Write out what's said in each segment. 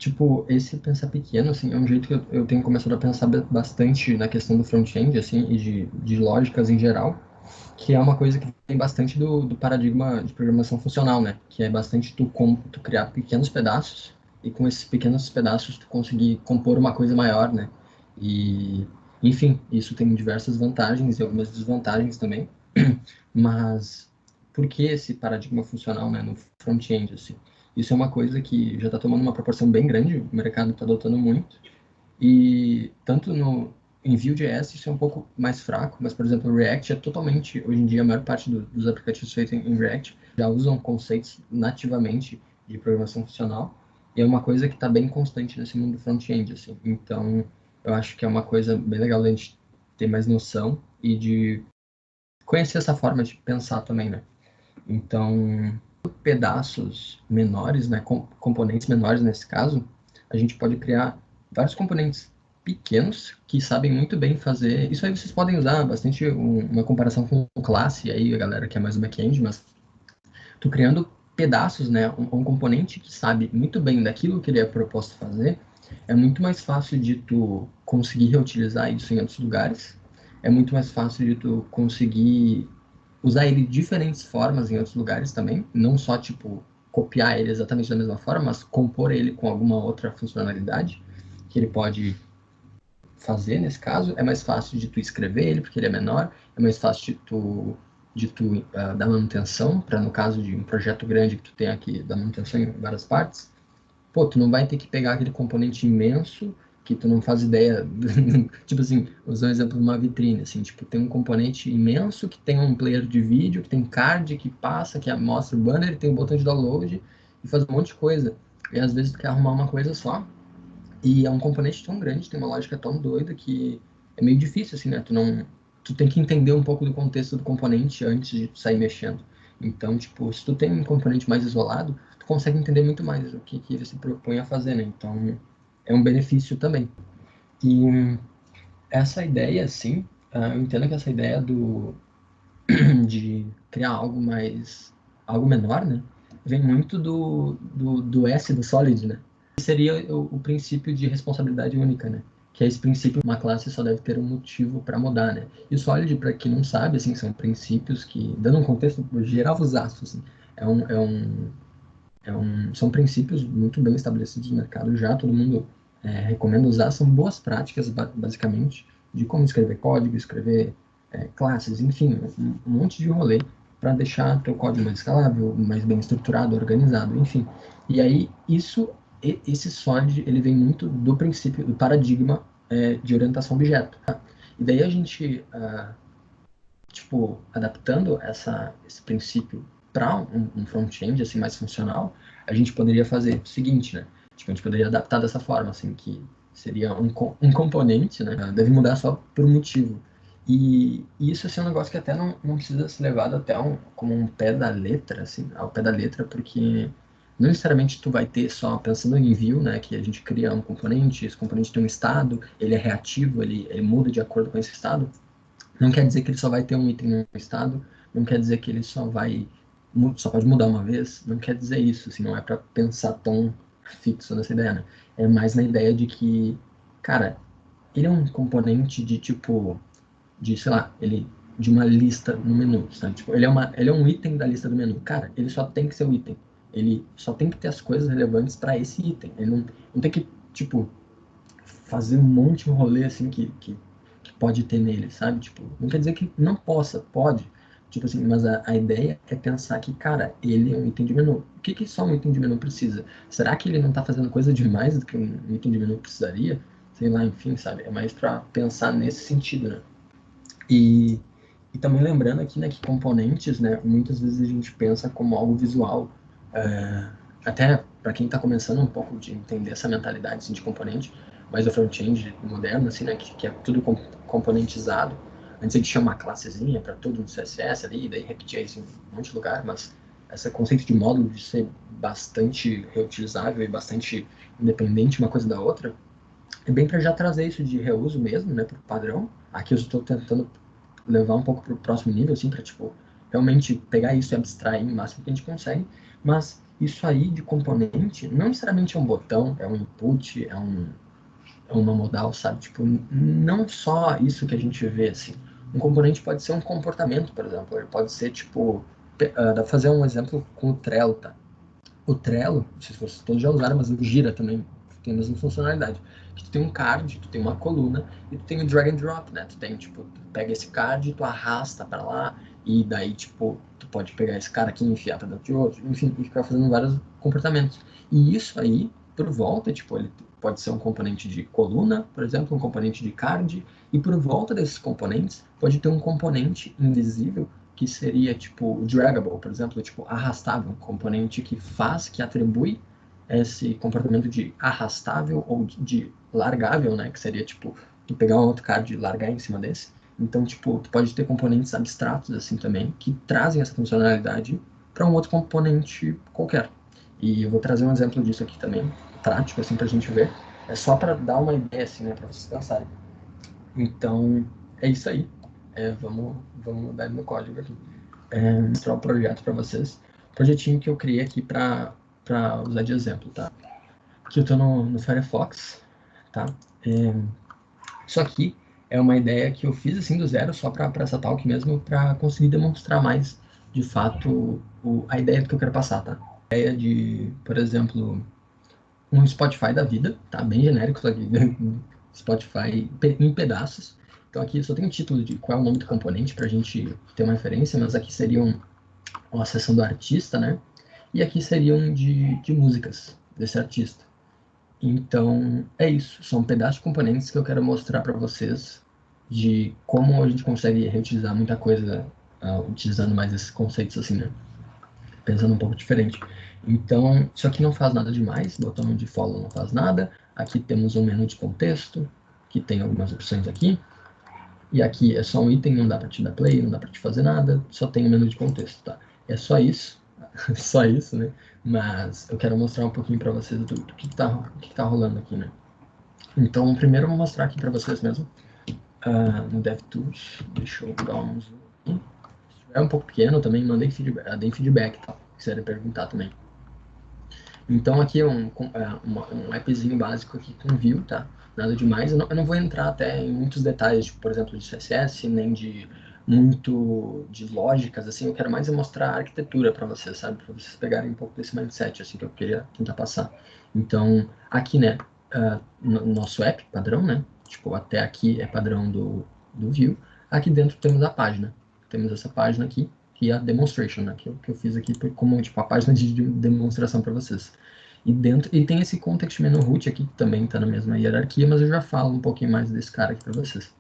tipo, esse pensar pequeno, assim, é um jeito que eu tenho começado a pensar bastante na questão do front-end, assim, e de lógicas em geral, que é uma coisa que tem bastante do paradigma de programação funcional, né? Que é bastante tu criar pequenos pedaços e com esses pequenos pedaços tu conseguir compor uma coisa maior, né? E, enfim, isso tem diversas vantagens e algumas desvantagens também, mas por que esse paradigma funcional, né, no front-end, assim? Isso é uma coisa que já está tomando uma proporção bem grande, o mercado está adotando muito, e tanto no em Vue.js isso é um pouco mais fraco, mas, por exemplo, o React é totalmente, hoje em dia, a maior parte dos aplicativos feitos em React já usam conceitos nativamente de programação funcional, e é uma coisa que está bem constante nesse mundo front-end, assim. Então, eu acho que é uma coisa bem legal da gente ter mais noção e de conhecer essa forma de pensar também, né? Então, pedaços menores, né, componentes menores nesse caso, a gente pode criar vários componentes pequenos que sabem muito bem fazer. Isso aí vocês podem usar bastante uma comparação com classe aí, a galera que é mais do back-end, mas tu criando pedaços, né, um componente que sabe muito bem daquilo que ele é proposto fazer, é muito mais fácil de tu conseguir reutilizar isso em outros lugares. É muito mais fácil de tu conseguir usar ele de diferentes formas em outros lugares também, não só tipo copiar ele exatamente da mesma forma, mas compor ele com alguma outra funcionalidade que ele pode fazer nesse caso. É mais fácil de tu escrever ele porque ele é menor, é mais fácil de tu dar manutenção para no caso de um projeto grande que tu tem aqui dar manutenção em várias partes. Pô, tu não vai ter que pegar aquele componente imenso que tu não faz ideia. Tipo assim, usar um exemplo de uma vitrine, assim, tipo, tem um componente imenso que tem um player de vídeo, que tem card que passa, que mostra o banner, tem um botão de download e faz um monte de coisa. E às vezes tu quer arrumar uma coisa só, e é um componente tão grande, tem uma lógica tão doida que é meio difícil, assim, né? Tu tem que entender um pouco do contexto do componente antes de tu sair mexendo. Então, tipo, se tu tem um componente mais isolado, tu consegue entender muito mais o que ele se propõe a fazer, né? Então, é um benefício também. E essa ideia, assim, eu entendo que essa ideia de criar algo menor, né? Vem muito do S do Solid, né? Seria o princípio de responsabilidade única, né? Que é esse princípio, uma classe só deve ter um motivo para mudar, né? E o Solid, para quem não sabe, assim, são princípios que, dando um contexto geral os astros, assim, é um, é um, são princípios muito bem estabelecidos no mercado já, todo mundo recomenda usar, são boas práticas, basicamente, de como escrever código, escrever classes, enfim, um monte de rolê para deixar teu código mais escalável, mais bem estruturado, organizado, enfim. E aí, esse SOLID, ele vem muito do princípio, do paradigma de orientação a objeto. Tá? E daí a gente, tipo, adaptando esse princípio para um front-end assim mais funcional, a gente poderia fazer o seguinte, né? Tipo, a gente poderia adaptar dessa forma, assim, que seria um componente, né? Deve mudar só por um motivo. E isso assim, é um negócio que até não precisa ser levado até como um pé da letra, assim, ao pé da letra, porque não necessariamente tu vai ter só, pensando em view, né, que a gente cria um componente, esse componente tem um estado, ele é reativo, ele muda de acordo com esse estado, não quer dizer que ele só vai ter um item no estado, não quer dizer que ele só pode mudar uma vez, não quer dizer isso, assim, não é para pensar tão fixo nessa ideia, né? É mais na ideia de que, cara, ele é um componente de tipo, sei lá, de uma lista no menu, sabe? Tipo, ele é um item da lista do menu. Cara, ele só tem que ser o item. Ele só tem que ter as coisas relevantes para esse item. Ele não tem que, tipo, fazer um monte de rolê assim que pode ter nele, sabe? Tipo, não quer dizer que não possa, pode. Tipo assim, mas a ideia é pensar que, cara, ele é um item de menu. O que só um item de menu precisa? Será que ele não tá fazendo coisa demais do que um item de menu precisaria? Sei lá, enfim, sabe? É mais para pensar nesse sentido, né? E, e também lembrando aqui, né, que componentes, né, muitas vezes a gente pensa como algo visual. É, até para quem está começando um pouco de entender essa mentalidade assim, de componente, mas o front-end moderno, assim, né, que é tudo componentizado. Antes a gente tinha uma classezinha para tudo no CSS ali, e daí repetia isso em um monte de lugar, mas esse conceito de módulo de ser bastante reutilizável e bastante independente uma coisa da outra, é bem para já trazer isso de reuso mesmo, né, para o padrão. Aqui eu estou tentando levar um pouco para o próximo nível, assim, para tipo realmente pegar isso e abstrair o máximo que a gente consegue, Mas isso aí de componente não necessariamente é um botão, é um input, é uma modal, sabe? Tipo, não só isso que a gente vê, assim. Um componente pode ser um comportamento, por exemplo. Ele pode ser, tipo... dá pra fazer um exemplo com o Trello, tá? O Trello, não sei se vocês todos já usaram, mas o Gira também tem a mesma funcionalidade. Que tu tem um card, tu tem uma coluna, e tu tem o drag and drop, né? Tu tem, tipo, tu pega esse card, tu arrasta pra lá, e daí, tipo, tu pode pegar esse cara aqui e enfiar pra dentro de outro, enfim, e ficar fazendo vários comportamentos. E isso aí, por volta, tipo, ele pode ser um componente de coluna, por exemplo, um componente de card, e por volta desses componentes, pode ter um componente invisível que seria tipo draggable, por exemplo, tipo arrastável, um componente que faz, que atribui esse comportamento de arrastável ou de largável, né, que seria tipo tu pegar um outro card e largar em cima desse. Então, tipo, tu pode ter componentes abstratos assim também que trazem essa funcionalidade para um outro componente qualquer. E eu vou trazer um exemplo disso aqui também, prático assim pra gente ver. É só para dar uma ideia assim, né, para vocês pensarem. Então, é isso aí. Vamos dar no código aqui. Mostrar o projeto para vocês. Projetinho que eu criei aqui para usar de exemplo, tá? Aqui eu estou no Firefox, tá? Isso aqui é uma ideia que eu fiz assim do zero, só para essa talk mesmo, para conseguir demonstrar mais, de fato, a ideia do que eu quero passar, tá? A ideia de, por exemplo, um Spotify da vida, tá? Bem genérico isso aqui. Spotify em pedaços. Então aqui só tem o título de qual é o nome do componente para a gente ter uma referência, mas aqui seriam uma seção do artista, né? E aqui seriam de músicas desse artista. Então é isso, são pedaços de componentes que eu quero mostrar para vocês de como a gente consegue reutilizar muita coisa utilizando mais esses conceitos assim, né? Pensando um pouco diferente. Então, isso aqui não faz nada demais, botão de follow não faz nada. Aqui temos um menu de contexto, que tem algumas opções aqui. E aqui é só um item, não dá para te dar play, não dá para te fazer nada, só tem o menu de contexto, tá? É só isso, só isso, né? Mas eu quero mostrar um pouquinho para vocês do que tá rolando aqui, né? Então, primeiro eu vou mostrar aqui para vocês mesmo, no DevTools. Deixa eu dar um zoom aqui. Se tiver um pouco pequeno, também mandei feedback, deem feedback, tá? Se quiserem perguntar também. Então aqui é um appzinho básico aqui com Vue, tá? Nada demais. Eu não vou entrar até em muitos detalhes, tipo, por exemplo, de CSS, nem de muito de lógicas, assim. Eu quero mais mostrar a arquitetura para vocês, sabe? Para vocês pegarem um pouco desse mindset, assim, que eu queria tentar passar. Então, aqui, né, no nosso app padrão, né? Tipo, até aqui é padrão do Vue. Aqui dentro temos a página. Temos essa página aqui, que é a demonstration, né? Que eu fiz aqui como tipo a página de demonstração para vocês. E tem esse context menu root aqui que também está na mesma hierarquia, mas eu já falo um pouquinho mais desse cara aqui para vocês.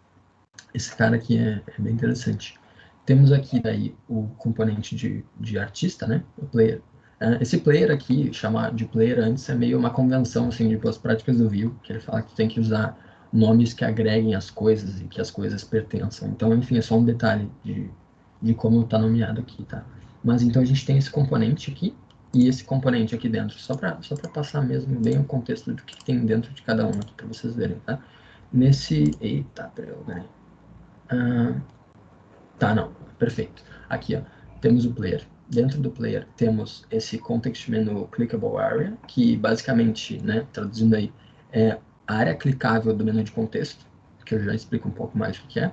Esse cara aqui é bem interessante. Temos aqui daí o componente de artista, né? O player. Esse player aqui, chamar de player antes, é meio uma convenção assim, de boas práticas do Vue, que ele fala que tem que usar nomes que agreguem as coisas e que as coisas pertençam. Então, enfim, é só um detalhe de como está nomeado aqui, tá? Mas então a gente tem esse componente aqui e esse componente aqui dentro, só para passar mesmo bem o contexto do que tem dentro de cada um aqui para vocês verem, tá? Eita, peraí. Tá, não, perfeito. Aqui, ó, temos o player. Dentro do player temos esse context menu clickable area, que basicamente, né, traduzindo aí, é a área clicável do menu de contexto, que eu já explico um pouco mais o que é.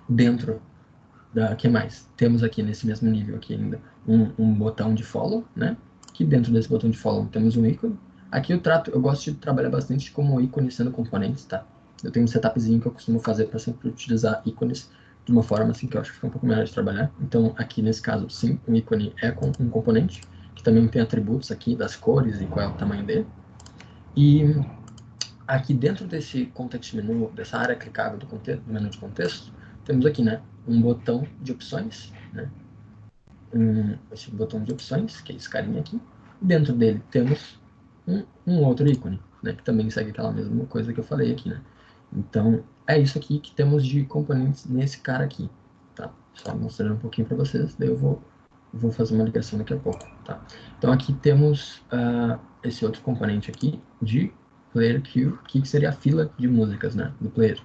Dentro que mais? Temos aqui nesse mesmo nível aqui ainda um botão de follow, né? Que dentro desse botão de follow temos um ícone. Aqui eu gosto de trabalhar bastante como ícone sendo componentes, tá? Eu tenho um setupzinho que eu costumo fazer para sempre utilizar ícones de uma forma assim que eu acho que fica um pouco melhor de trabalhar. Então aqui nesse caso, sim, um ícone é um componente, que também tem atributos aqui das cores e qual é o tamanho dele. E aqui dentro desse context menu, dessa área clicável do menu de contexto, temos aqui, né, um botão de opções, né, esse botão de opções, que é esse carinha aqui. Dentro dele temos um outro ícone, né, que também segue aquela mesma coisa que eu falei aqui, né. Então, é isso aqui que temos de componentes nesse cara aqui, tá? Só mostrando um pouquinho para vocês, daí eu vou fazer uma ligação daqui a pouco, tá? Então, aqui temos esse outro componente aqui de player queue, que seria a fila de músicas, né, do player.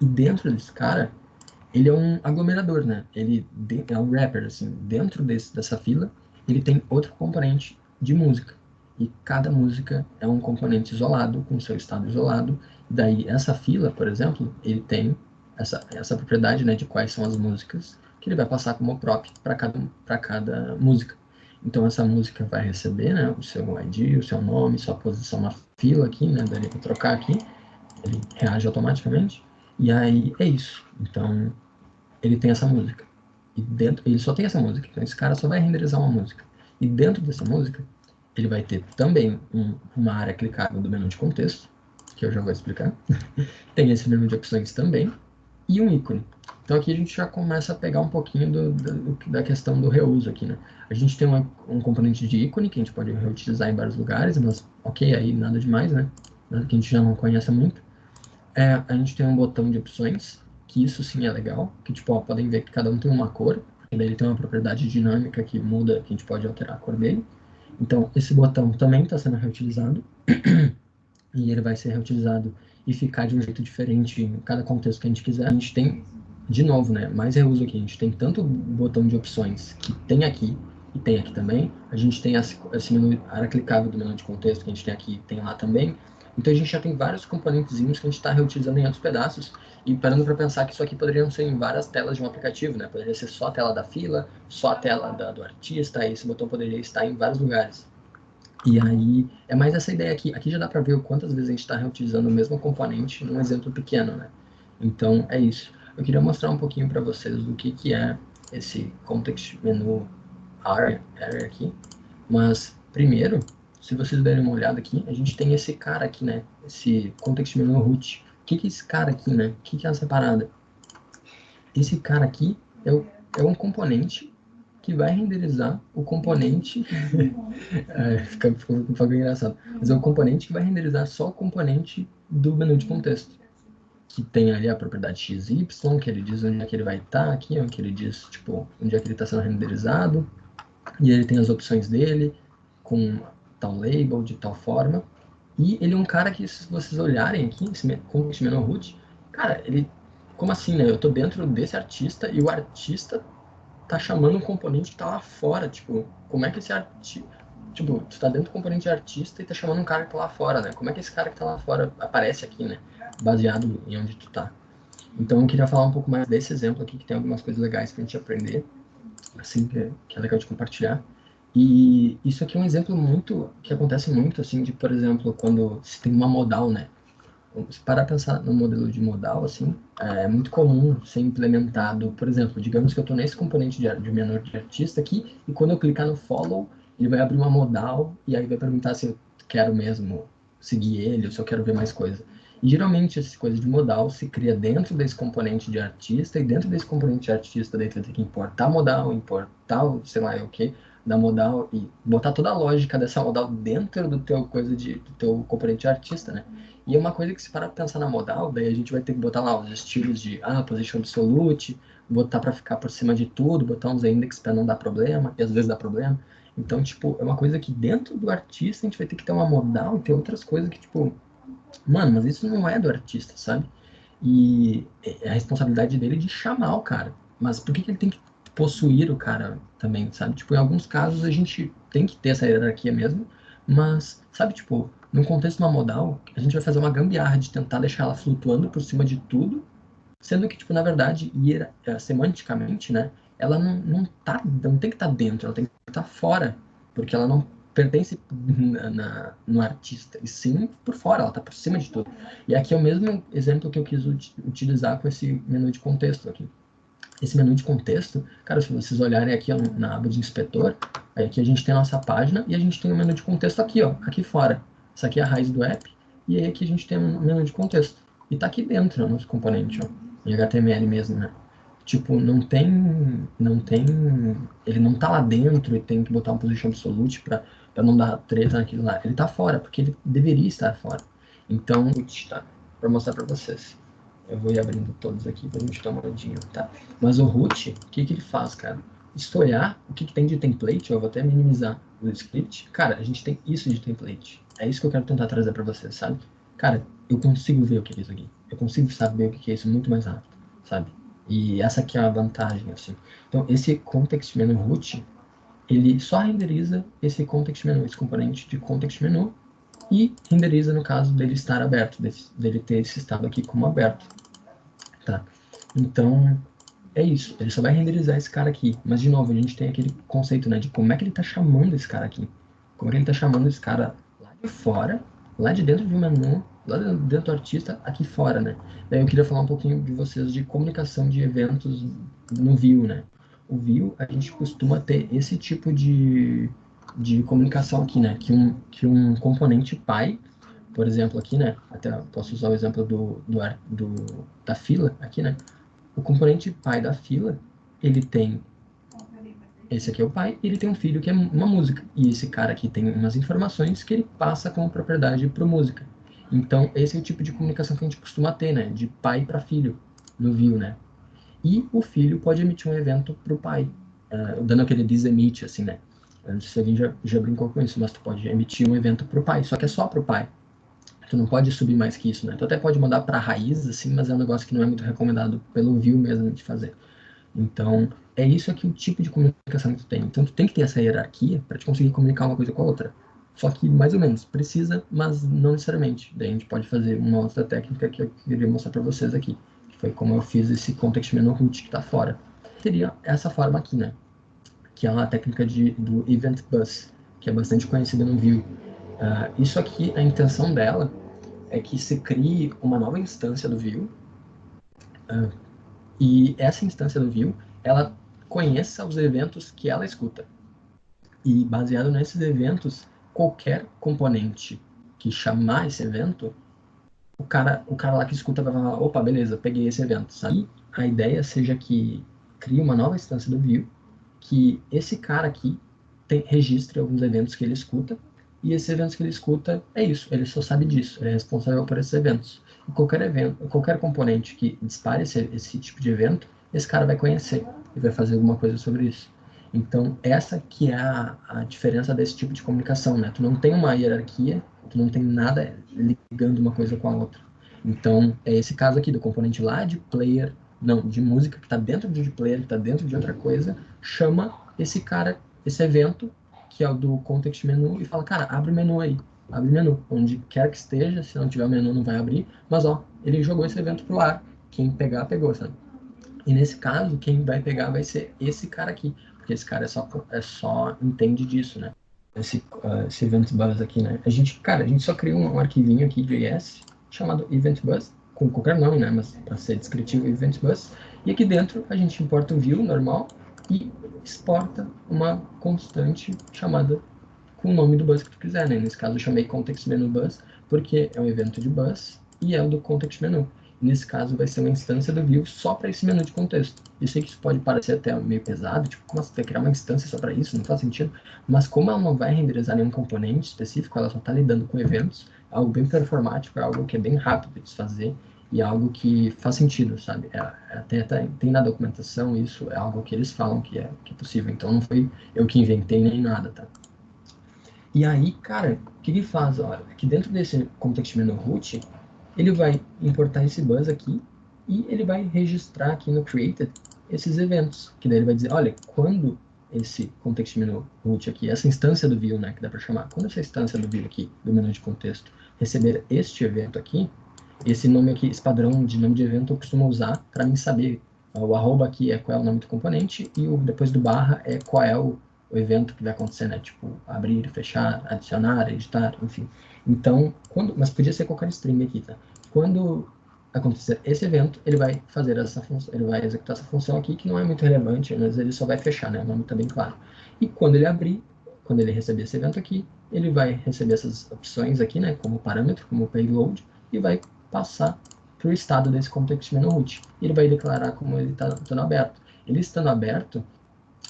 E dentro desse cara, ele é um aglomerador, né? Ele é um wrapper, assim, dentro dessa fila, ele tem outro componente de música. E cada música é um componente isolado, com seu estado isolado. Daí, essa fila, por exemplo, ele tem essa propriedade, né, de quais são as músicas que ele vai passar como prop para cada música. Então, essa música vai receber, né, o seu ID, o seu nome, sua posição na fila aqui, né, daria para trocar aqui. Ele reage automaticamente. E aí, é isso. Então, ele tem essa música. E dentro, ele só tem essa música. Então, esse cara só vai renderizar uma música. E dentro dessa música, ele vai ter também uma área clicável do menu de contexto, que eu já vou explicar. Tem esse menu de opções também, e um ícone. Então aqui a gente já começa a pegar um pouquinho da questão do reuso aqui, né? A gente tem um componente de ícone que a gente pode reutilizar em vários lugares, mas ok, aí nada demais, né? Nada que a gente já não conheça muito. A gente tem um botão de opções, que isso sim é legal, que tipo, ó, podem ver que cada um tem uma cor, e daí ele tem uma propriedade dinâmica que muda, que a gente pode alterar a cor dele. Então, esse botão também está sendo reutilizado, e ele vai ser reutilizado e ficar de um jeito diferente em cada contexto que a gente quiser. A gente tem, de novo, né, mais reuso aqui. A gente tem tanto o botão de opções que tem aqui e tem aqui também. A gente tem esse menu, a área clicável do menu de contexto que a gente tem aqui e tem lá também. Então a gente já tem vários componentezinhos que a gente está reutilizando em outros pedaços e parando para pensar que isso aqui poderiam ser em várias telas de um aplicativo, né? Poderia ser só a tela da fila, só a tela do artista, e esse botão poderia estar em vários lugares. E aí, é mais essa ideia aqui. Aqui já dá para ver o quantas vezes a gente está reutilizando o mesmo componente num exemplo pequeno, né? Então, é isso. Eu queria mostrar um pouquinho para vocês o que é esse Context Menu Area aqui. Mas, primeiro, se vocês derem uma olhada aqui, a gente tem esse cara aqui, né? Esse Context Menu Root. O que é esse cara aqui, né? O que é essa parada? Esse cara aqui é um componente que vai renderizar o componente. Fica um pouco engraçado. Mas é o componente que vai renderizar só o componente do menu de contexto. Que tem ali a propriedade XY, que ele diz onde é que ele vai estar aqui, onde ele diz, tipo, onde é que ele está sendo renderizado. E ele tem as opções dele, com tal label, de tal forma. E ele é um cara que, se vocês olharem aqui, com esse menu root, cara, ele. Como assim, né? Eu tô dentro desse artista e o artista tá chamando um componente que tá lá fora. Tipo, como é que esse artista. Tipo, tu tá dentro do componente de artista e tá chamando um cara que tá lá fora, né? Como é que esse cara que tá lá fora aparece aqui, né? Baseado em onde tu tá. Então eu queria falar um pouco mais desse exemplo aqui, que tem algumas coisas legais pra gente aprender, assim, que é legal de compartilhar. E isso aqui é um exemplo muito, que acontece muito, assim, de, por exemplo, quando se tem uma modal, né? Se parar pra pensar no modelo de modal, assim, é muito comum ser implementado, por exemplo, digamos que eu estou nesse componente de menor de artista aqui, e quando eu clicar no follow, ele vai abrir uma modal, e aí vai perguntar se eu quero mesmo seguir ele, ou se eu quero ver mais coisa. E geralmente essa coisa de modal se cria dentro desse componente de artista, e dentro desse componente de artista, daí tu vai ter que importar modal, importar o sei lá o que, da modal, e botar toda a lógica dessa modal dentro do teu coisa do teu componente de artista, né? E é uma coisa que, se parar pra pensar na modal, daí a gente vai ter que botar lá os estilos de position absolute, botar para ficar por cima de tudo, botar uns index para não dar problema, e às vezes dá problema. Então, tipo, é uma coisa que dentro do artista a gente vai ter que ter uma modal e ter outras coisas que, tipo, mano, mas isso não é do artista, sabe? E é a responsabilidade dele de chamar o cara. Mas por que ele tem que possuir o cara também, sabe? Tipo, em alguns casos a gente tem que ter essa hierarquia mesmo, mas, sabe, tipo, num contexto de uma modal, a gente vai fazer uma gambiarra de tentar deixar ela flutuando por cima de tudo, sendo que, tipo, na verdade, semanticamente, né, ela não tem que estar dentro, ela tem que estar fora, porque ela não pertence no artista, e sim por fora, ela está por cima de tudo. E aqui é o mesmo exemplo que eu quis utilizar com esse menu de contexto aqui. Esse menu de contexto, cara, se vocês olharem aqui ó, na aba de inspetor, aí aqui a gente tem a nossa página e a gente tem o menu de contexto aqui, ó, aqui fora. Essa aqui é a raiz do app e aí aqui a gente tem um menu de contexto. E tá aqui dentro o nosso componente, ó, em HTML mesmo, né? Tipo, ele não tá lá dentro e tem que botar um position absolute para não dar treta naquilo lá. Ele tá fora, porque ele deveria estar fora. Então, tá, para mostrar para vocês. Eu vou ir abrindo todos aqui pra gente dar uma olhadinha, tá? Mas o root, o que ele faz, cara? Se tu olhar o que tem de template, eu vou até minimizar o script. Cara, a gente tem isso de template. É isso que eu quero tentar trazer pra vocês, sabe? Cara, eu consigo ver o que é isso aqui. Eu consigo saber o que é isso muito mais rápido, sabe? E essa aqui é a vantagem, assim. Então, esse context menu root, ele só renderiza esse context menu, esse componente de context menu, e renderiza no caso dele estar aberto, dele ter esse estado aqui como aberto, tá? Então, é isso, ele só vai renderizar esse cara aqui. Mas, de novo, a gente tem aquele conceito, né, de como é que ele está chamando esse cara aqui. Como é que ele está chamando esse cara lá de fora, lá de dentro de um menu, lá dentro do artista, aqui fora, né? Daí eu queria falar um pouquinho de vocês de comunicação de eventos no Vue, né? O Vue, a gente costuma ter esse tipo de comunicação aqui, né? Que um componente pai, por exemplo, aqui, né? Até posso usar o exemplo da fila aqui, né? O componente pai da fila, ele tem, esse aqui é o pai, ele tem um filho que é uma música. E esse cara aqui tem umas informações que ele passa como propriedade para música. Então, esse é o tipo de comunicação que a gente costuma ter, né? De pai para filho, no Vue, né? E o filho pode emitir um evento para o pai, dando aquele disemit, assim, né? Eu não sei se alguém já brincou com isso, mas tu pode emitir um evento para o pai, só que é só para o pai. Tu não pode subir mais que isso, né? Tu até pode mandar para a raiz, assim, mas é um negócio que não é muito recomendado pelo Vue mesmo de fazer. Então, é isso aqui o tipo de comunicação que tu tem. Então, tu tem que ter essa hierarquia para te conseguir comunicar uma coisa com a outra. Só que, mais ou menos, precisa, mas não necessariamente. Daí a gente pode fazer uma outra técnica que eu queria mostrar para vocês aqui, que foi como eu fiz esse context menu root que está fora. Seria essa forma aqui, né? Que é uma técnica do Event Bus, que é bastante conhecida no Vue. Isso aqui, a intenção dela é que se crie uma nova instância do Vue, e essa instância do Vue, ela conheça os eventos que ela escuta. E baseado nesses eventos, qualquer componente que chamar esse evento, o cara lá que escuta vai falar, opa, beleza, peguei esse evento, sabe? E a ideia seja que crie uma nova instância do Vue, que esse cara aqui registre alguns eventos que ele escuta, e esses eventos que ele escuta é isso, ele só sabe disso, ele é responsável por esses eventos. E qualquer evento, qualquer componente que dispare esse tipo de evento, esse cara vai conhecer e vai fazer alguma coisa sobre isso. Então, essa que é a diferença desse tipo de comunicação, né? Tu não tem uma hierarquia, tu não tem nada ligando uma coisa com a outra. Então, é esse caso aqui do componente lá de player, não, de música que está dentro de player, que está dentro de outra coisa, chama esse cara, esse evento, que é o do context menu, e fala, cara, abre o menu aí, abre o menu, onde quer que esteja, se não tiver o menu não vai abrir, mas ó, ele jogou esse evento pro ar, quem pegar, pegou, sabe? E nesse caso, quem vai pegar vai ser esse cara aqui, porque esse cara é só entende disso, né? Esse Event Bus aqui, né? A gente só criou um arquivinho aqui de JS chamado Event Bus, com qualquer nome, né? Mas para ser descritivo, Event Bus. E aqui dentro a gente importa o view normal e exporta uma constante chamada com o nome do bus que tu quiser, né? Nesse caso eu chamei Context Menu Bus, porque é um evento de bus e é o do Context Menu. Nesse caso vai ser uma instância do Vue só para esse menu de contexto. Eu sei que isso pode parecer até meio pesado, tipo, como você vai criar uma instância só para isso? Não faz sentido. Mas como ela não vai renderizar nenhum componente específico, ela só está lidando com eventos, é algo bem performático, é algo que é bem rápido de se fazer e é algo que faz sentido, sabe? Tem na documentação isso, é algo que eles falam que é possível. Então não foi eu que inventei nem nada, tá? E aí, cara, o que ele faz? Olha, aqui dentro desse context menu root, ele vai importar esse bus aqui e ele vai registrar aqui no created esses eventos, que daí ele vai dizer, olha, quando esse context menu root aqui, essa instância do view, né, que dá para chamar, quando essa instância do view aqui, do menu de contexto, receber este evento aqui, esse nome aqui, esse padrão de nome de evento eu costumo usar para mim saber, o arroba aqui é qual é o nome do componente e depois do barra é qual é o evento que vai acontecer, né? Tipo, abrir, fechar, adicionar, editar, enfim. Então, mas podia ser qualquer string aqui, tá? Quando acontecer esse evento, ele vai fazer essa função, ele vai executar essa função aqui, que não é muito relevante, mas ele só vai fechar, né? O nome está bem claro. E quando ele abrir, quando ele receber esse evento aqui, ele vai receber essas opções aqui, né? Como parâmetro, como payload, e vai passar para o estado desse context menu root. E ele vai declarar como ele está estando aberto. Ele estando aberto,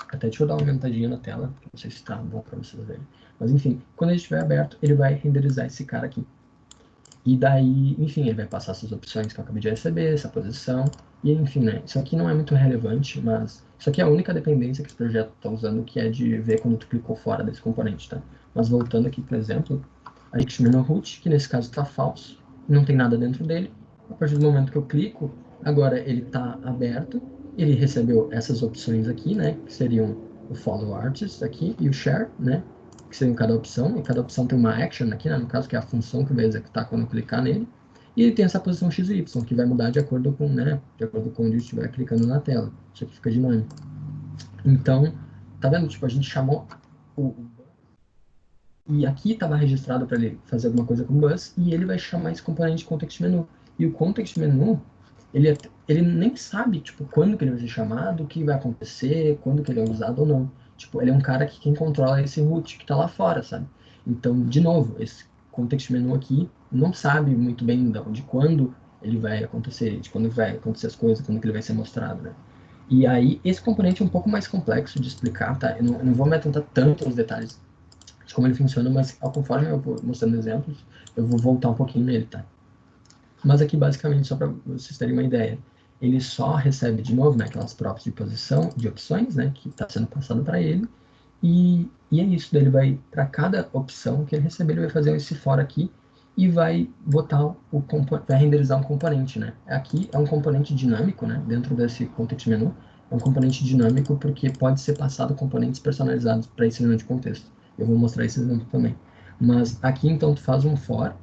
até deixa eu dar uma aumentadinha na tela, porque não sei se está bom para vocês verem. Mas enfim, quando ele estiver aberto, ele vai renderizar esse cara aqui. E daí, enfim, ele vai passar essas opções que eu acabei de receber, essa posição, e enfim, né? Isso aqui não é muito relevante, mas isso aqui é a única dependência que esse projeto está usando, que é de ver quando tu clicou fora desse componente, tá? Mas voltando aqui, por exemplo, a gente no root, que nesse caso está falso, não tem nada dentro dele. A partir do momento que eu clico, agora ele está aberto, ele recebeu essas opções aqui, né? Que seriam o follow artist aqui e o share, né? Que seriam cada opção, e cada opção tem uma action aqui, né? No caso, que é a função que vai executar quando eu clicar nele. E ele tem essa posição x e y, que vai mudar de acordo com, né? De acordo com onde eu estiver clicando na tela. Isso aqui fica dinâmico. Então, tá vendo? Tipo, a gente chamou o e aqui estava registrado para ele fazer alguma coisa com o bus, e ele vai chamar esse componente de context menu. E o context menu, ele nem sabe, tipo, quando que ele vai ser chamado, o que vai acontecer, quando que ele é usado ou não. Tipo, ele é um cara que quem controla esse root que está lá fora, sabe? Então, de novo, esse context menu aqui não sabe muito bem de quando ele vai acontecer, de quando vai acontecer as coisas, quando que ele vai ser mostrado, né? E aí, esse componente é um pouco mais complexo de explicar, tá? Eu não vou me atentar tanto aos detalhes de como ele funciona, mas conforme eu vou mostrando exemplos, eu vou voltar um pouquinho nele, tá? Mas aqui, basicamente, só para vocês terem uma ideia, ele só recebe, de novo, né, aquelas props de posição, de opções, né, que está sendo passado para ele, e é isso, daí ele vai, para cada opção que ele receber, ele vai fazer esse for aqui, e vai botar vai renderizar um componente, né? Aqui é um componente dinâmico, né, dentro desse context menu, é um componente dinâmico porque pode ser passado componentes personalizados para esse menu de contexto. Eu vou mostrar esse exemplo também. Mas aqui, então, tu faz um for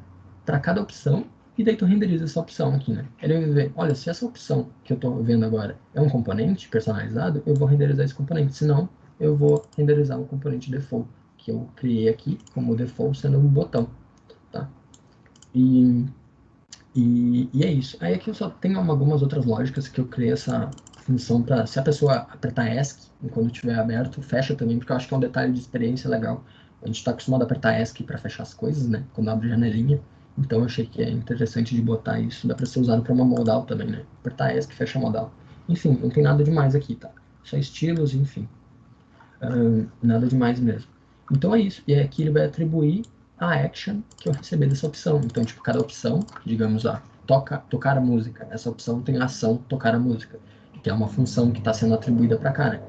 para cada opção e daí tu renderiza essa opção aqui, né? Ele vai ver, olha, se essa opção que eu estou vendo agora é um componente personalizado, eu vou renderizar esse componente. Se não, eu vou renderizar um componente default, que eu criei aqui como default sendo um botão, tá? E é isso. Aí aqui eu só tenho algumas outras lógicas que eu criei essa função para, se a pessoa apertar ESC, quando estiver aberto, fecha também, porque eu acho que é um detalhe de experiência legal. A gente está acostumado a apertar ESC para fechar as coisas, né? Quando abre janelinha. Então eu achei que é interessante de botar isso. Dá para ser usado para uma modal também, né? Apertar ESC fecha a modal. Enfim, não tem nada demais aqui, tá? Só estilos, enfim. Nada demais mesmo. Então é isso. E aqui ele vai atribuir a action que eu receber dessa opção. Então, tipo, cada opção, digamos, tocar a música. Essa opção tem a ação tocar a música, que é uma função que está sendo atribuída para cá, né?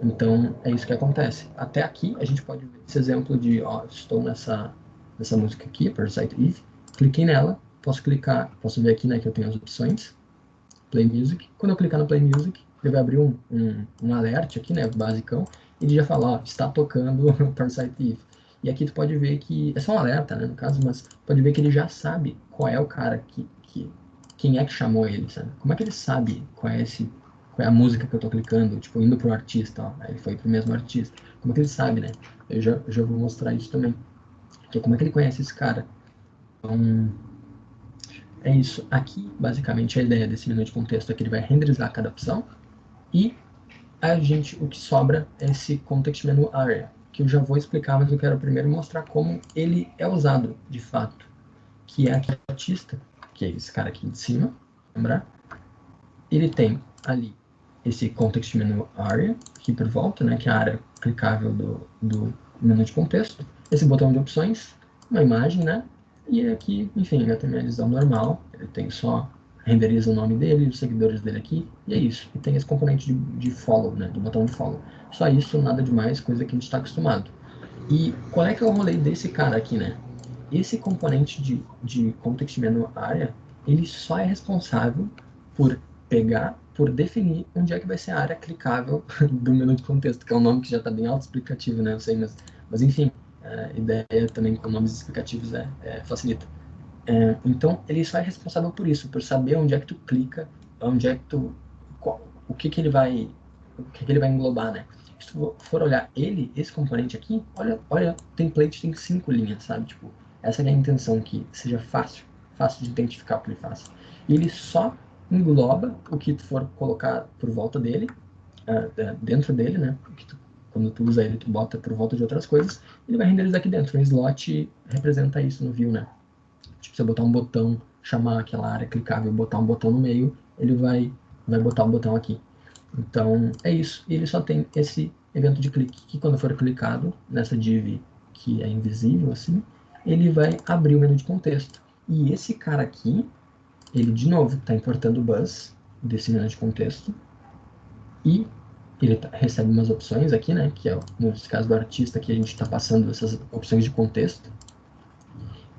Então, é isso que acontece. Até aqui, a gente pode ver esse exemplo de, ó, estou nessa música aqui, Parasite Eve, cliquei nela, posso ver aqui, né, que eu tenho as opções, Play Music. Quando eu clicar no Play Music, ele vai abrir um alert aqui, né, basicão, e ele já fala, ó, está tocando Parasite Eve. E aqui tu pode ver que, é só um alerta, né, no caso, mas pode ver que ele já sabe qual é o cara quem é que chamou ele, sabe? Como é que ele sabe qual é a música que eu tô clicando, tipo, indo pro artista, ó, aí ele foi pro mesmo artista. Como é que ele sabe, né? Eu já vou mostrar isso também. Que é como é que ele conhece esse cara. Então, é isso. Aqui, basicamente, a ideia desse menu de contexto é que ele vai renderizar cada opção e o que sobra é esse context menu area, que eu já vou explicar, mas eu quero primeiro mostrar como ele é usado de fato, que é aqui o artista, que é esse cara aqui de cima, lembrar? Ele tem ali esse context menu area, aqui por volta, né, que é a área clicável do menu de contexto, esse botão de opções, uma imagem, né, e aqui, enfim, HTMLzão normal, ele tem só, renderiza o nome dele, os seguidores dele aqui, e é isso. E tem esse componente de follow, né, do botão de follow. Só isso, nada demais, coisa que a gente está acostumado. E qual é que é o rolê desse cara aqui, né? Esse componente de context menu area, ele só é responsável por definir onde é que vai ser a área clicável do menu de contexto, que é um nome que já está bem autoexplicativo, né? Eu sei, mas enfim, a ideia também com nomes explicativos facilita. Então, ele só é responsável por isso, por saber onde é que tu clica, onde é que tu, o que que ele vai englobar, né? Se tu for olhar esse componente aqui, olha, o template tem 5 linhas, sabe? Tipo, essa é a intenção, que seja fácil de identificar o que ele faz. E ele só engloba o que tu for colocar por volta dele, dentro dele, né? Quando tu usa ele, tu bota por volta de outras coisas, ele vai renderizar aqui dentro. O slot representa isso no view, né? Tipo, se eu botar um botão, chamar aquela área clicável, botar um botão no meio, ele vai botar um botão aqui. Então, é isso. E ele só tem esse evento de clique, que quando for clicado nessa div que é invisível, assim, ele vai abrir o menu de contexto. E esse cara aqui, ele, de novo, está importando o bus desse menu de contexto. E ele recebe umas opções aqui, né, que é, nesse caso do artista, que a gente está passando essas opções de contexto.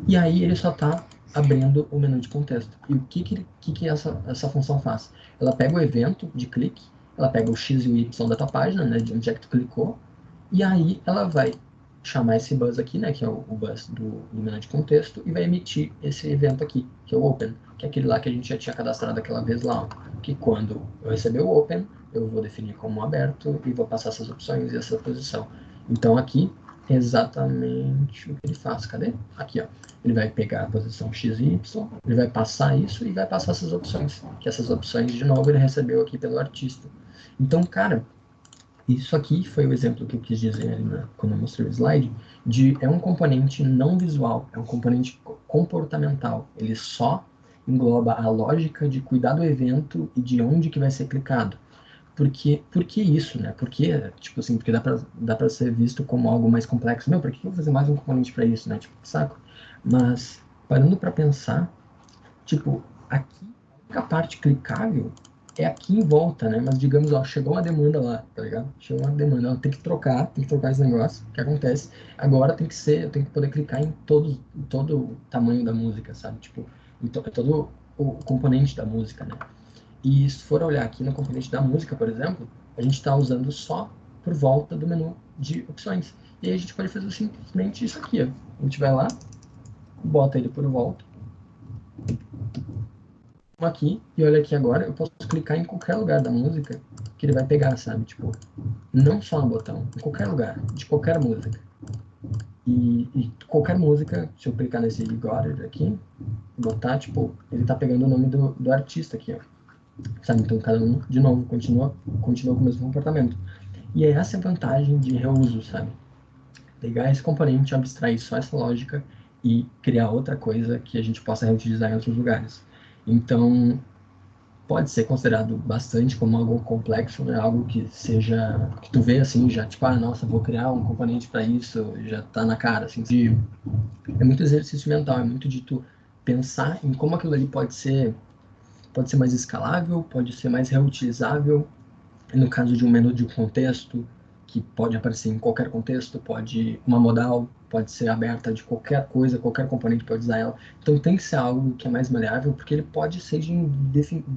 E aí ele só está abrindo o menu de contexto. E o que essa função faz? Ela pega o evento de clique, ela pega o X e o Y da tua página, né, de onde é que tu clicou, E aí ela vai chamar esse bus aqui, né, que é o bus do menu de contexto, e vai emitir esse evento aqui, que é o open, que é aquele lá que a gente já tinha cadastrado aquela vez lá, que quando eu receber o open, eu vou definir como aberto e vou passar essas opções e essa posição. Então aqui é exatamente o que ele faz. Cadê? Aqui, ó. Ele vai pegar a posição x e y, ele vai passar isso e vai passar essas opções, que essas opções, de novo, ele recebeu aqui pelo artista. Então, cara, isso aqui foi o exemplo que eu quis dizer ali quando eu mostrei o slide, é um componente não visual, é um componente comportamental. Ele só engloba a lógica de cuidar do evento e de onde que vai ser clicado. Por que isso, né? Porque, tipo assim, porque dá pra ser visto como algo mais complexo. Meu, por que eu vou fazer mais um componente para isso, né? Tipo, saco? Mas, parando para pensar, tipo, aqui, a única parte clicável é aqui em volta, né? Mas digamos, ó, chegou uma demanda lá, tá ligado? Chegou uma demanda, ó, tem que trocar esse negócio, o que acontece? Agora tem que ser, eu tenho que poder clicar em todo o tamanho da música, sabe? Tipo, em todo o componente da música, né? E se for olhar aqui no componente da música, por exemplo, a gente está usando só por volta do menu de opções. E aí a gente pode fazer simplesmente isso aqui, ó. A gente vai lá, bota ele por volta, aqui, e olha aqui agora, eu posso clicar em qualquer lugar da música que ele vai pegar, sabe? Tipo, não só no botão, em qualquer lugar, de qualquer música. E qualquer música, se eu clicar nesse Got It aqui, botar, tipo, ele tá pegando o nome do artista aqui, ó. Sabe? Então cada um, de novo, continua com o mesmo comportamento. E é essa a vantagem de reuso, sabe? Pegar esse componente, abstrair só essa lógica e criar outra coisa que a gente possa reutilizar em outros lugares. Então, pode ser considerado bastante como algo complexo, né? Algo que seja, que tu vê assim, já tipo, ah, nossa, vou criar um componente para isso, já tá na cara, assim. É muito exercício mental, é muito de tu pensar em como aquilo ali pode ser mais escalável, pode ser mais reutilizável, no caso de um menu de contexto, que pode aparecer em qualquer contexto, pode uma modal pode ser aberta de qualquer coisa, qualquer componente pode usar ela. Então tem que ser algo que é mais maleável, porque ele pode ser de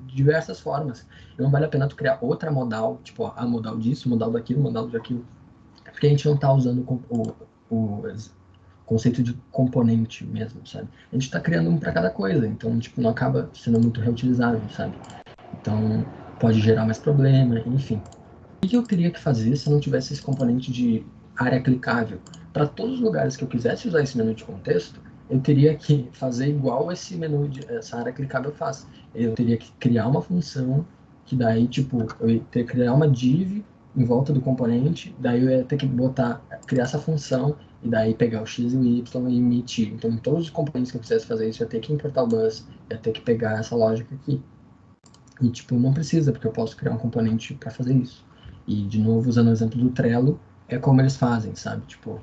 diversas formas. Não vale a pena tu criar outra modal, tipo a modal disso, modal daquilo, modal daquilo, porque a gente não está usando o conceito de componente mesmo, sabe? A gente está criando um para cada coisa, então tipo não acaba sendo muito reutilizável, sabe? Então pode gerar mais problema, enfim. O que eu teria que fazer se eu não tivesse esse componente de área clicável? Para todos os lugares que eu quisesse usar esse menu de contexto, eu teria que fazer igual esse menu de essa área clicável faz. Eu teria que criar uma função que daí, tipo, eu ia ter que criar uma div em volta do componente, daí eu ia ter que criar essa função e daí pegar o x e o y e emitir. Então, em todos os componentes que eu quisesse fazer isso, eu ia ter que importar o bus, ia ter que pegar essa lógica aqui. E, tipo, não precisa, porque eu posso criar um componente para fazer isso. E, de novo, usando o exemplo do Trello, é como eles fazem, sabe? Tipo,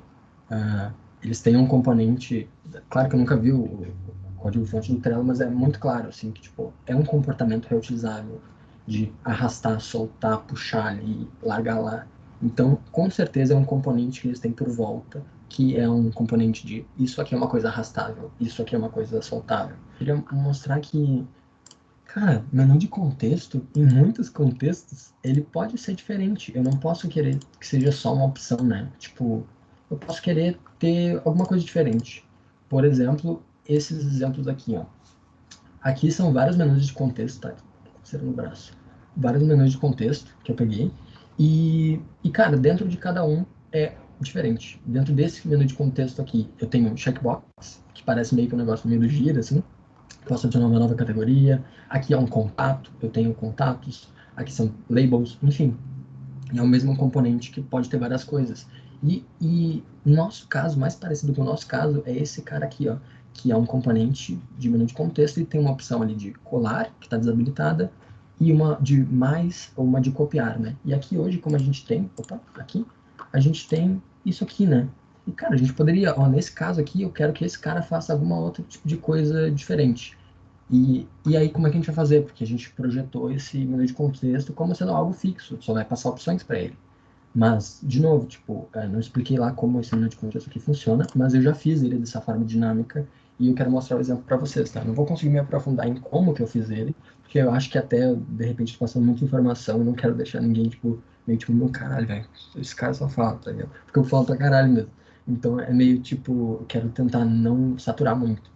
eles têm um componente... Claro que eu nunca vi o código-fonte do Trello, mas é muito claro, assim, que, tipo, é um comportamento reutilizável de arrastar, soltar, puxar ali, largar lá. Então, com certeza é um componente que eles têm por volta, que é um componente de isso aqui é uma coisa arrastável, isso aqui é uma coisa soltável. Eu queria mostrar que cara, menu de contexto, em muitos contextos, ele pode ser diferente. Eu não posso querer que seja só uma opção, né? Tipo, eu posso querer ter alguma coisa diferente. Por exemplo, esses exemplos aqui, ó. Aqui são vários menus de contexto, tá? Será no braço. Vários menus de contexto que eu peguei. Cara, dentro de cada um é diferente. Dentro desse menu de contexto aqui, eu tenho um checkbox, que parece meio que um negócio meio do gira, assim. Posso adicionar uma nova categoria. Aqui é um contato, eu tenho contatos. Aqui são labels, enfim. É o mesmo componente que pode ter várias coisas. E nosso caso, mais parecido com o nosso caso, é esse cara aqui, ó, que é um componente de menu de contexto e tem uma opção ali de colar, que está desabilitada, e uma de mais ou uma de copiar, né? E aqui hoje, como a gente tem, opa, aqui, a gente tem isso aqui, né? E cara, a gente poderia, ó, nesse caso aqui, eu quero que esse cara faça alguma outra tipo de coisa diferente. E aí, como é que a gente vai fazer? Porque a gente projetou esse menu de contexto como sendo algo fixo, só vai passar opções para ele. Mas, de novo, tipo, não expliquei lá como esse menu de contexto aqui funciona, mas eu já fiz ele dessa forma dinâmica e eu quero mostrar o exemplo para vocês, tá? Não vou conseguir me aprofundar em como que eu fiz ele, porque eu acho que até, de repente, tô passando muita informação e não quero deixar ninguém, tipo, meio tipo, meu caralho, velho, esse cara só fala, tá ligado? Porque eu falo pra caralho mesmo. Então é meio tipo, eu quero tentar não saturar muito.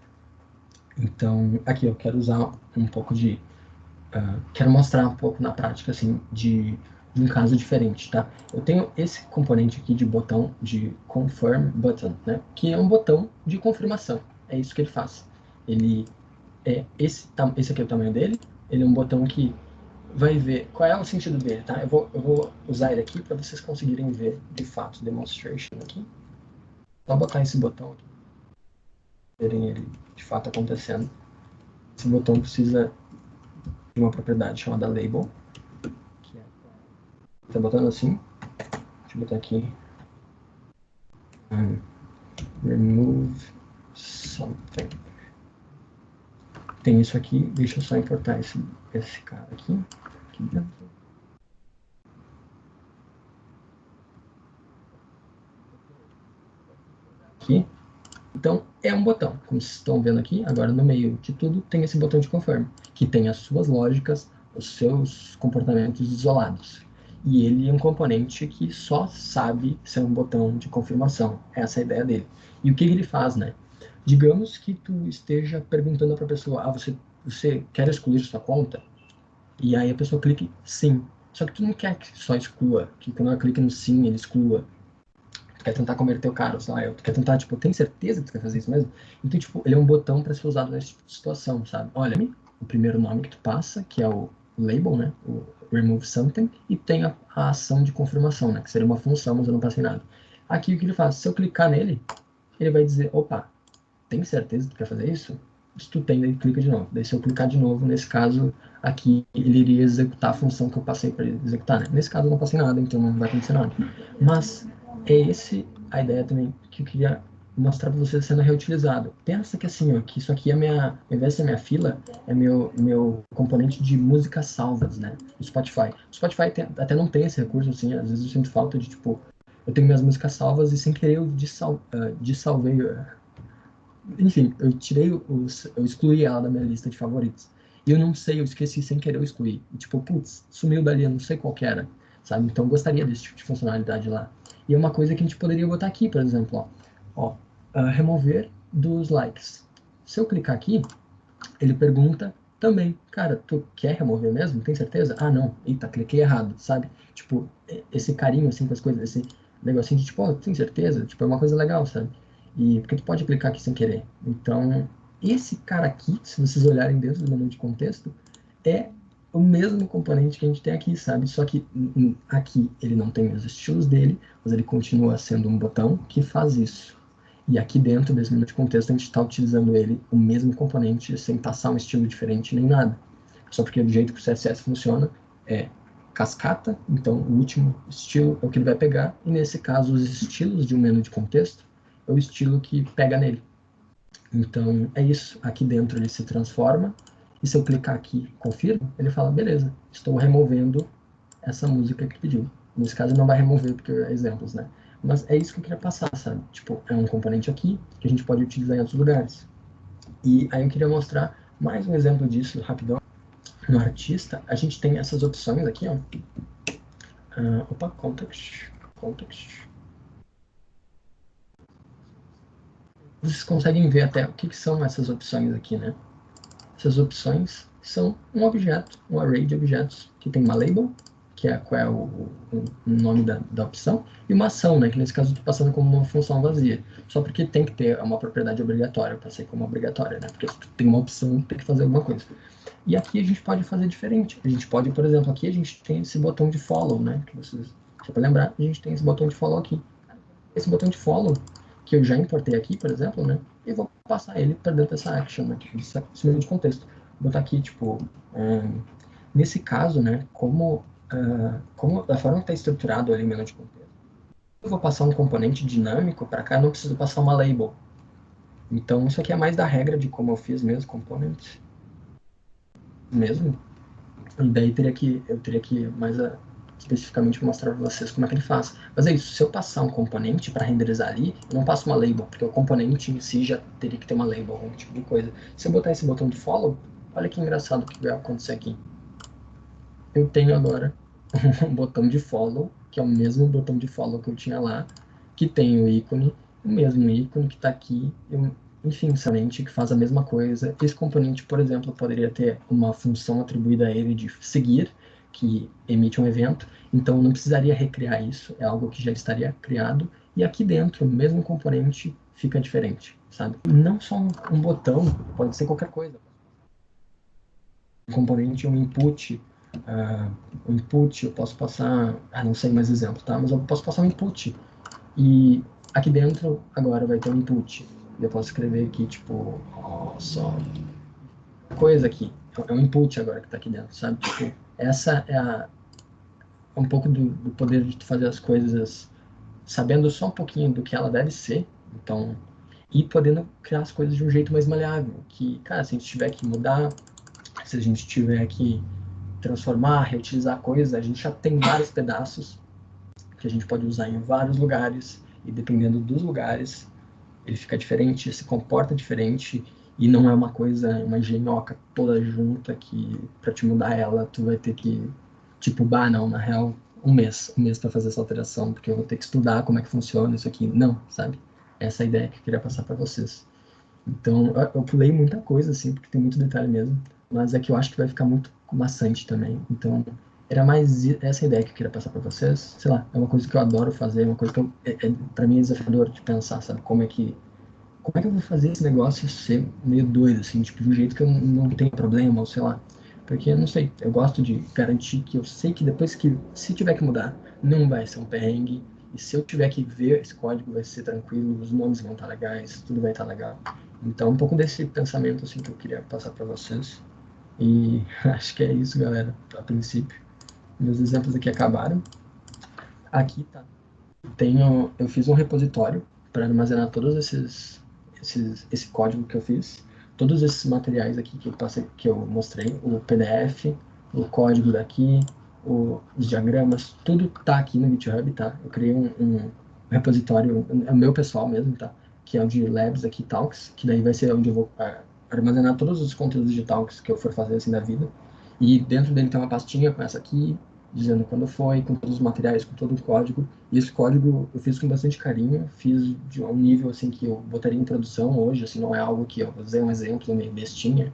Então, aqui eu quero usar um pouco de. Quero mostrar um pouco na prática, assim, de um caso diferente, tá? Eu tenho esse componente aqui de botão de confirm button, né? Que é um botão de confirmação. É isso que ele faz. Ele esse aqui é o tamanho dele. Ele é um botão que vai ver qual é o sentido dele, tá? Eu vou usar ele aqui para vocês conseguirem ver de fato, demonstration aqui. Só botar esse botão aqui, verem ele de fato acontecendo. Esse botão precisa de uma propriedade chamada label, que é, tá botando assim, deixa eu botar aqui, remove something. Tem isso aqui, deixa eu só importar esse cara aqui dentro. Aqui. Então, é um botão, como vocês estão vendo aqui, agora no meio de tudo tem esse botão de confirm, que tem as suas lógicas, os seus comportamentos isolados. E ele é um componente que só sabe ser um botão de confirmação. Essa é a ideia dele. E o que ele faz, né? Digamos que tu esteja perguntando para a pessoa, você quer excluir sua conta? E aí a pessoa clique sim. Só que tu não quer que só exclua, que quando ela clique no sim, ele exclua. Tu quer tentar converter o cara, sei lá, tu quer tentar, tipo, tem certeza que tu quer fazer isso mesmo? Então, tipo, ele é um botão para ser usado nesse tipo de situação, sabe? Olha, o primeiro nome que tu passa, que é o label, né? O remove something, e tem a ação de confirmação, né? Que seria uma função, mas eu não passei nada. Aqui o que ele faz? Se eu clicar nele, ele vai dizer, opa, tem certeza que tu quer fazer isso? Se tu tem, daí clica de novo. Daí se eu clicar de novo, nesse caso, aqui ele iria executar a função que eu passei para ele executar, né? Nesse caso eu não passei nada, então não vai acontecer nada. Mas é esse a ideia também que eu queria mostrar para vocês sendo reutilizado. Pensa que assim, ó, que isso aqui é minha, ao invés de ser minha fila, é meu componente de músicas salvas, né? O Spotify. O Spotify até não tem esse recurso, assim, às vezes eu sinto falta de, tipo, eu tenho minhas músicas salvas e sem querer eu dessalvei, enfim, eu excluí ela da minha lista de favoritos. E eu não sei, eu esqueci sem querer eu excluí. E, tipo, putz, sumiu dali, eu não sei qual que era, sabe? Então eu gostaria desse tipo de funcionalidade lá. E é uma coisa que a gente poderia botar aqui, por exemplo, remover dos likes. Se eu clicar aqui, ele pergunta também, cara, tu quer remover mesmo? Tem certeza? Ah, não. Eita, cliquei errado, sabe? Tipo, esse carinho assim com as coisas, esse negocinho de tipo, oh, tem certeza? Tipo, é uma coisa legal, sabe? E porque tu pode clicar aqui sem querer. Então, esse cara aqui, se vocês olharem dentro do menu de contexto, é o mesmo componente que a gente tem aqui, sabe? Só que aqui ele não tem os estilos dele, mas ele continua sendo um botão que faz isso. E aqui dentro desse menu de contexto a gente está utilizando ele, o mesmo componente, sem passar um estilo diferente nem nada. Só porque do jeito que o CSS funciona é cascata, então o último estilo é o que ele vai pegar, e nesse caso os estilos de um menu de contexto é o estilo que pega nele. Então é isso, aqui dentro ele se transforma, e se eu clicar aqui, confirmo, ele fala, beleza, estou removendo essa música que pediu. Nesse caso não vai remover, porque é exemplos, né? Mas é isso que eu queria passar, sabe? Tipo, é um componente aqui que a gente pode utilizar em outros lugares. E aí eu queria mostrar mais um exemplo disso, rapidão. No artista, a gente tem essas opções aqui, ó. Context. Vocês conseguem ver até o que são essas opções aqui, né? Essas opções são um objeto, um array de objetos que tem uma label, que é qual é o nome da opção, e uma ação, né, que nesse caso eu estou passando como uma função vazia. Só porque tem que ter uma propriedade obrigatória, eu passei como obrigatória, né? Porque se tu tem uma opção, tem que fazer alguma coisa. E aqui a gente pode fazer diferente. A gente pode, por exemplo, aqui a gente tem esse botão de follow, né? Que vocês, só para lembrar, a gente tem esse botão de follow aqui. Esse botão de follow, que eu já importei aqui, por exemplo, né? E vou passar ele para dentro dessa action, né? Desse mesmo de contexto. Vou botar aqui, tipo, nesse caso, né? Como da forma que está estruturado ali o menu de contexto, eu vou passar um componente dinâmico para cá, eu não preciso passar uma label. Então, isso aqui é mais da regra de como eu fiz mesmo, component mesmo. E daí eu teria que mais especificamente mostrar para vocês como é que ele faz. Mas é isso, se eu passar um componente para renderizar ali, eu não passo uma label, porque o componente em si já teria que ter uma label, algum tipo de coisa. Se eu botar esse botão de follow, olha que engraçado o que vai acontecer aqui. Eu tenho agora um botão de follow, que é o mesmo botão de follow que eu tinha lá, que tem o mesmo ícone que está aqui, enfim, somente que faz a mesma coisa. Esse componente, por exemplo, poderia ter uma função atribuída a ele de seguir, que emite um evento, então não precisaria recriar isso, é algo que já estaria criado, e aqui dentro, o mesmo componente fica diferente, sabe? Não só um botão, pode ser qualquer coisa. Um componente, um input, eu posso passar, não sei mais exemplo, tá? Mas eu posso passar um input e aqui dentro agora vai ter um input. Eu posso escrever aqui, tipo, só coisa aqui. É um input agora que tá aqui dentro, sabe? Tipo, essa é um pouco do poder de tu fazer as coisas sabendo só um pouquinho do que ela deve ser. Então, e podendo criar as coisas de um jeito mais maleável. Que, cara, se a gente tiver que mudar, se a gente tiver que transformar, reutilizar coisas, a gente já tem vários pedaços que a gente pode usar em vários lugares, e dependendo dos lugares, ele fica diferente, se comporta diferente, e não é uma coisa, uma engenhoca toda junta que para te mudar ela, tu vai ter que, tipo, não, na real, um mês para fazer essa alteração, porque eu vou ter que estudar como é que funciona isso aqui. Não, sabe? Essa é a ideia que eu queria passar para vocês. Então, eu pulei muita coisa, assim, porque tem muito detalhe mesmo, mas é que eu acho que vai ficar muito maçante também. Então, era mais essa ideia que eu queria passar para vocês. Sei lá, é uma coisa que eu adoro fazer, é uma coisa que para mim é desafiador de pensar, sabe? Como é que eu vou fazer esse negócio ser meio doido, assim, tipo, de um jeito que eu não tenho problema, ou sei lá. Porque, eu não sei, eu gosto de garantir que eu sei que depois que, se tiver que mudar, não vai ser um perrengue, e se eu tiver que ver esse código, vai ser tranquilo, os nomes vão estar legais, tudo vai estar legal. Então, um pouco desse pensamento, assim, que eu queria passar para vocês. E acho que é isso, galera, a princípio. Meus exemplos aqui acabaram. Aqui tá. Eu fiz um repositório para armazenar todos esse código que eu fiz, todos esses materiais aqui que eu passei, que eu mostrei, o PDF, o código daqui, os diagramas, tudo tá aqui no GitHub, tá? Eu criei um repositório, é o meu pessoal mesmo, tá? Que é o de Labs aqui, Talks, que daí vai ser onde eu vou armazenar todos os conteúdos de Talks que eu for fazer assim da vida. E dentro dele tem uma pastinha com essa aqui, dizendo quando foi, com todos os materiais, com todo o código. E esse código eu fiz com bastante carinho, fiz de um nível assim que eu botaria em produção hoje, assim, não é algo que eu usei um exemplo meio bestinha.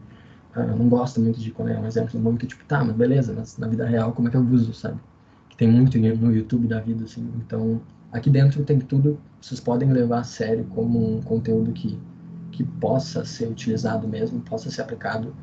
Eu não gosto muito de quando é um exemplo muito tipo, tá, mas beleza, mas na vida real como é que eu uso, sabe? Que tem muito no YouTube da vida, assim. Então, aqui dentro tem tudo, vocês podem levar a sério como um conteúdo que possa ser utilizado mesmo, possa ser aplicado